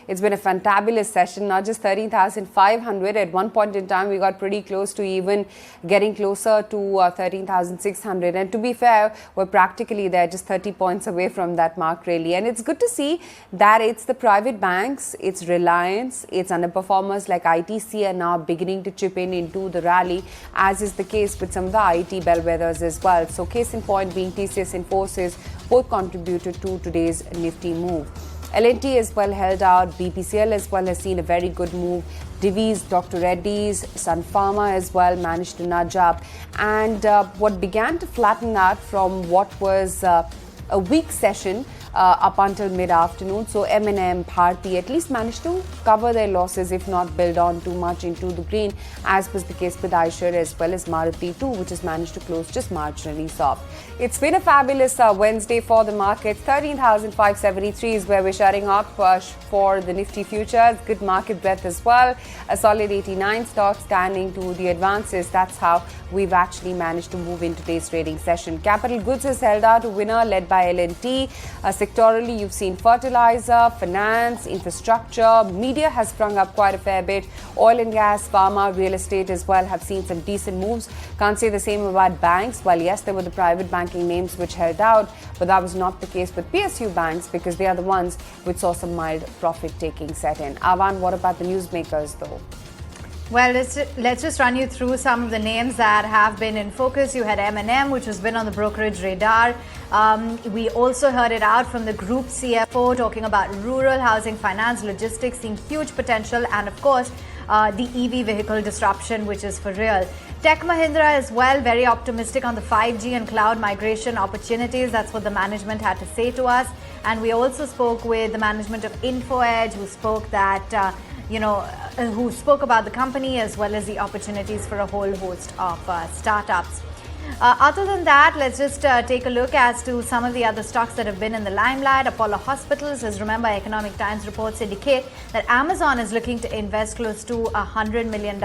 It's been a fantabulous session, not just 13,500. At one point in time, we got pretty close to even getting closer to 13,600. And to be fair, we're practically there, just 30 points away from that mark, really. And it's good to see that it's the private banks, it's Reliance, it's underperformers like ITC are now beginning to chip in into the rally, as is the case with some of the IT bellwethers as well. So case in point being TCS and Infosys, both contributed to today's Nifty move. L&T as well held out. BPCL as well has seen a very good move. Divi's, Dr. Reddy's, Sun Pharma as well managed to nudge up. And what began to flatten out from what was a weak session up until mid-afternoon. So M&M, Bharti at least managed to cover their losses, if not build on too much into the green, as was the case with Eicher as well as Maruti too, which has managed to close just marginally soft. It's been a fabulous Wednesday for the market. 13,573 is where we're shutting up for the Nifty futures. Good market breadth as well. A solid 89 stocks standing to the advances. That's how we've actually managed to move in today's trading session. Capital goods has held out a winner led by L&T. Sectorally, you've seen fertilizer, finance, infrastructure, media has sprung up quite a fair bit. Oil and gas, pharma, real estate as well have seen some decent moves. Can't say the same about banks. While yes, there were the private banking names which held out, but that was not the case with PSU banks because they are the ones which saw some mild profit taking set in. Avan, what about the newsmakers though? Well, let's just run you through some of the names that have been in focus. You had M&M, which has been on the brokerage radar. We also heard it out from the group CFO talking about rural housing finance, logistics, seeing huge potential, and of course, the EV vehicle disruption, which is for real. Tech Mahindra as well, very optimistic on the 5G and cloud migration opportunities. That's what the management had to say to us. And we also spoke with the management of InfoEdge, who spoke that who spoke about the company as well as the opportunities for a whole host of startups. Other than that, let's just take a look as to some of the other stocks that have been in the limelight. Apollo Hospitals, as remember, Economic Times reports indicate that Amazon is looking to invest close to $100 million.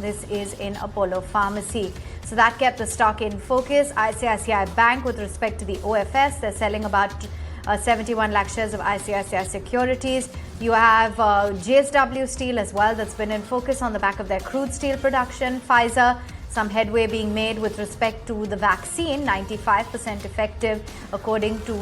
This is in Apollo Pharmacy. So that kept the stock in focus. ICICI Bank, with respect to the OFS, they're selling about 71 lakh shares of ICICI Securities. You have JSW Steel as well, that's been in focus on the back of their crude steel production. Pfizer, some headway being made with respect to the vaccine, 95% effective according to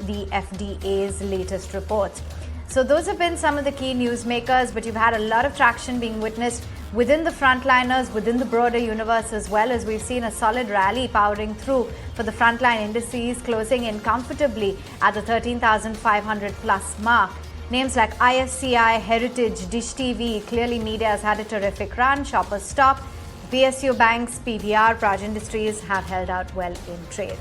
the FDA's latest reports. So those have been some of the key newsmakers, but you've had a lot of traction being witnessed within the frontliners, within the broader universe as well, as we've seen a solid rally powering through for the frontline indices, closing in comfortably at the 13,500 plus mark. Names like IFCI, Heritage, Dish TV, clearly media has had a terrific run. Shoppers Stop, PSU Banks, PVR, Praj Industries have held out well in trade.